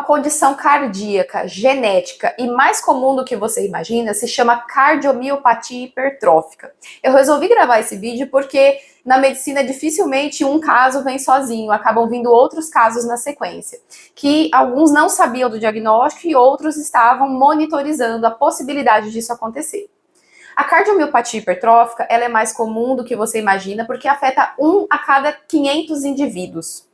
condição cardíaca, genética e mais comum do que você imagina se chama cardiomiopatia hipertrófica. Eu resolvi gravar esse vídeo porque na medicina dificilmente um caso vem sozinho, acabam vindo outros casos na sequência, que alguns não sabiam do diagnóstico e outros estavam monitorizando a possibilidade disso acontecer. A cardiomiopatia hipertrófica ela é mais comum do que você imagina porque afeta 1 a cada 500 indivíduos.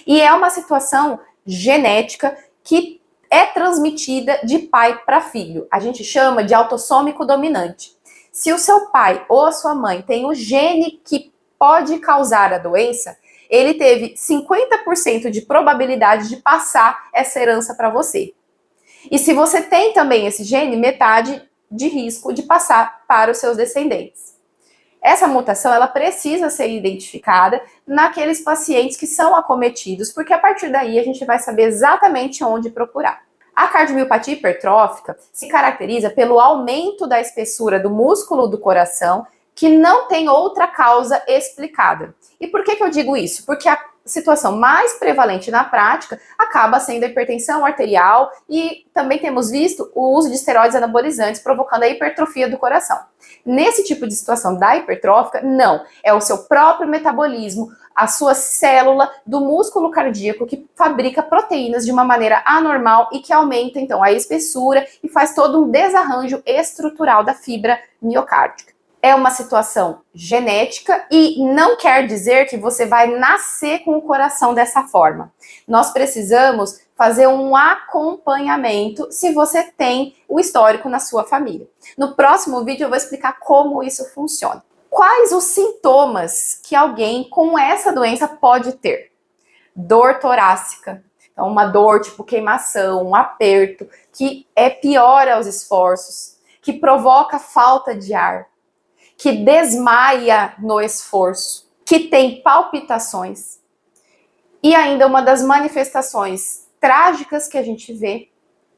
E é uma situação genética que é transmitida de pai para filho. A gente chama de autossômico dominante. Se o seu pai ou a sua mãe tem o gene que pode causar a doença, ele teve 50% de probabilidade de passar essa herança para você. E se você tem também esse gene, metade de risco de passar para os seus descendentes. Essa mutação, ela precisa ser identificada naqueles pacientes que são acometidos, porque a partir daí a gente vai saber exatamente onde procurar. A cardiomiopatia hipertrófica se caracteriza pelo aumento da espessura do músculo do coração, que não tem outra causa explicada. E por que eu digo isso? Porque a situação mais prevalente na prática acaba sendo a hipertensão arterial e também temos visto o uso de esteroides anabolizantes provocando a hipertrofia do coração. Nesse tipo de situação da hipertrófica, não. É o seu próprio metabolismo, a sua célula do músculo cardíaco que fabrica proteínas de uma maneira anormal e que aumenta, então, a espessura e faz todo um desarranjo estrutural da fibra miocárdica. É uma situação genética e não quer dizer que você vai nascer com o coração dessa forma. Nós precisamos fazer um acompanhamento se você tem o histórico na sua família. No próximo vídeo eu vou explicar como isso funciona. Quais os sintomas que alguém com essa doença pode ter? Dor torácica, então uma dor tipo queimação, um aperto, que piora os esforços, que provoca falta de ar, que desmaia no esforço, que tem palpitações. E ainda uma das manifestações trágicas que a gente vê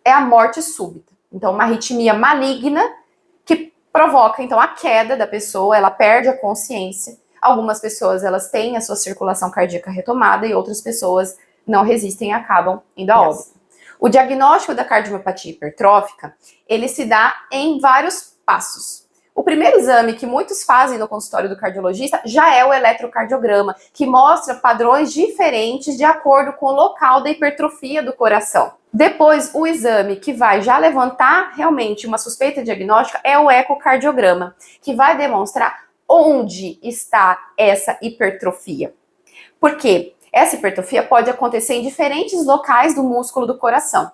é a morte súbita. Então, uma arritmia maligna que provoca, então, a queda da pessoa, ela perde a consciência. Algumas pessoas, elas têm a sua circulação cardíaca retomada e outras pessoas não resistem e acabam indo a óbito. O diagnóstico da cardiomiopatia hipertrófica, ele se dá em vários passos. O primeiro exame que muitos fazem no consultório do cardiologista já é o eletrocardiograma, que mostra padrões diferentes de acordo com o local da hipertrofia do coração. Depois, o exame que vai já levantar realmente uma suspeita diagnóstica é o ecocardiograma, que vai demonstrar onde está essa hipertrofia. Por quê? Essa hipertrofia pode acontecer em diferentes locais do músculo do coração.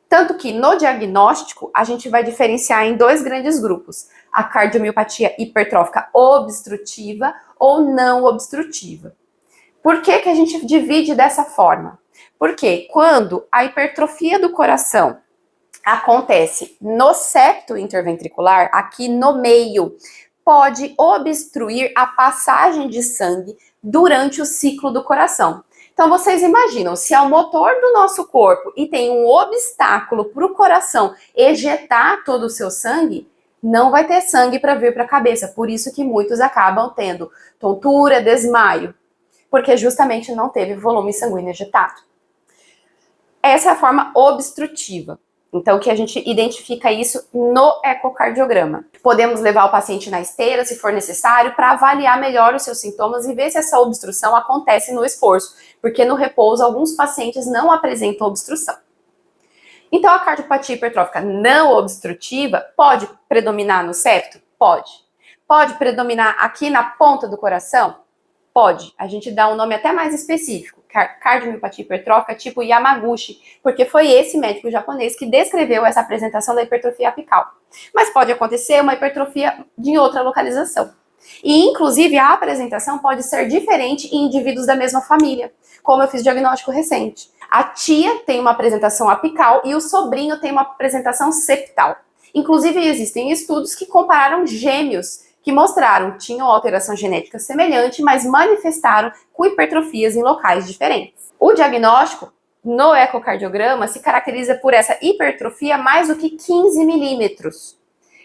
Tanto que no diagnóstico a gente vai diferenciar em 2 grandes grupos: a cardiomiopatia hipertrófica obstrutiva ou não obstrutiva. Por que a gente divide dessa forma? Porque quando a hipertrofia do coração acontece no septo interventricular, aqui no meio, pode obstruir a passagem de sangue durante o ciclo do coração. Então, vocês imaginam, se é o motor do nosso corpo e tem um obstáculo para o coração ejetar todo o seu sangue, não vai ter sangue para vir para a cabeça. Por isso que muitos acabam tendo tontura, desmaio, porque justamente não teve volume sanguíneo ejetado. Essa é a forma obstrutiva. Então, que a gente identifica isso no ecocardiograma. Podemos levar o paciente na esteira, se for necessário, para avaliar melhor os seus sintomas e ver se essa obstrução acontece no esforço, porque no repouso alguns pacientes não apresentam obstrução. Então, a cardiopatia hipertrófica não obstrutiva pode predominar no septo? Pode. Pode predominar aqui na ponta do coração? Pode. A gente dá um nome até mais específico, cardiomiopatia hipertrófica tipo Yamaguchi, porque foi esse médico japonês que descreveu essa apresentação da hipertrofia apical. Mas pode acontecer uma hipertrofia de outra localização. E, inclusive, a apresentação pode ser diferente em indivíduos da mesma família, como eu fiz diagnóstico recente. A tia tem uma apresentação apical e o sobrinho tem uma apresentação septal. Inclusive, existem estudos que compararam gêmeos que mostraram que tinham alteração genética semelhante, mas manifestaram com hipertrofias em locais diferentes. O diagnóstico no ecocardiograma se caracteriza por essa hipertrofia mais do que 15 milímetros.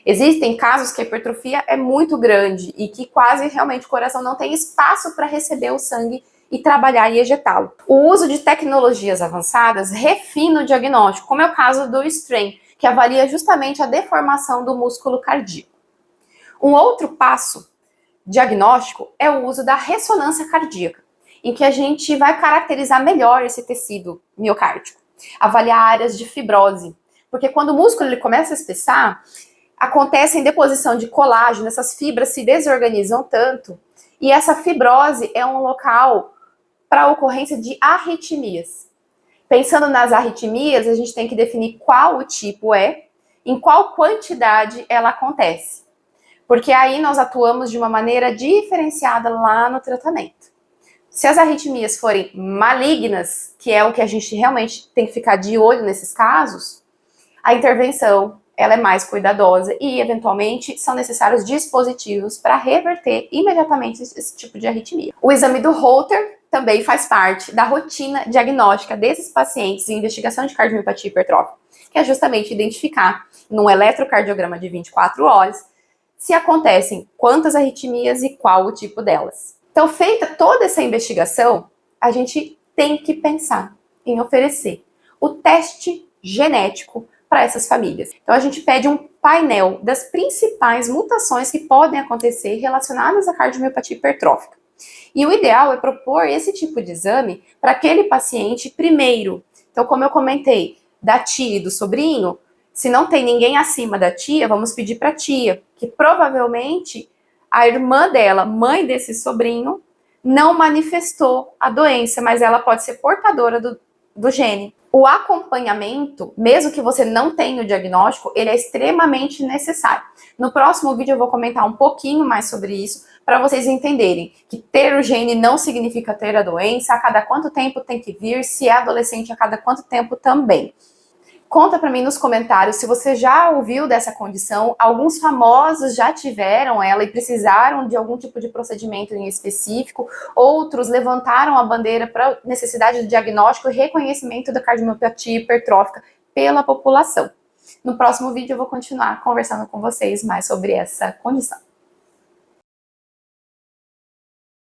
Existem casos que a hipertrofia é muito grande e que quase realmente o coração não tem espaço para receber o sangue e trabalhar e ejetá-lo. O uso de tecnologias avançadas refina o diagnóstico, como é o caso do strain, que avalia justamente a deformação do músculo cardíaco. Um outro passo diagnóstico é o uso da ressonância cardíaca, em que a gente vai caracterizar melhor esse tecido miocárdico, avaliar áreas de fibrose, porque quando o músculo ele começa a espessar, acontece a deposição de colágeno, essas fibras se desorganizam tanto, e essa fibrose é um local para a ocorrência de arritmias. Pensando nas arritmias, a gente tem que definir qual o tipo é, em qual quantidade ela acontece. Porque aí nós atuamos de uma maneira diferenciada lá no tratamento. Se as arritmias forem malignas, que é o que a gente realmente tem que ficar de olho nesses casos, a intervenção ela é mais cuidadosa e, eventualmente, são necessários dispositivos para reverter imediatamente esse tipo de arritmia. O exame do Holter também faz parte da rotina diagnóstica desses pacientes em investigação de cardiomiopatia hipertrófica, que é justamente identificar, num eletrocardiograma de 24 horas, se acontecem quantas arritmias e qual o tipo delas. Então, feita toda essa investigação, a gente tem que pensar em oferecer o teste genético para essas famílias. Então, a gente pede um painel das principais mutações que podem acontecer relacionadas à cardiomiopatia hipertrófica. E o ideal é propor esse tipo de exame para aquele paciente primeiro. Então, como eu comentei, da tia e do sobrinho, se não tem ninguém acima da tia, vamos pedir para a tia, que provavelmente a irmã dela, mãe desse sobrinho, não manifestou a doença, mas ela pode ser portadora do gene. O acompanhamento, mesmo que você não tenha o diagnóstico, ele é extremamente necessário. No próximo vídeo eu vou comentar um pouquinho mais sobre isso, para vocês entenderem que ter o gene não significa ter a doença, a cada quanto tempo tem que vir, se é adolescente, a cada quanto tempo também. Conta para mim nos comentários se você já ouviu dessa condição, alguns famosos já tiveram ela e precisaram de algum tipo de procedimento em específico, outros levantaram a bandeira para necessidade de diagnóstico e reconhecimento da cardiomiopatia hipertrófica pela população. No próximo vídeo eu vou continuar conversando com vocês mais sobre essa condição.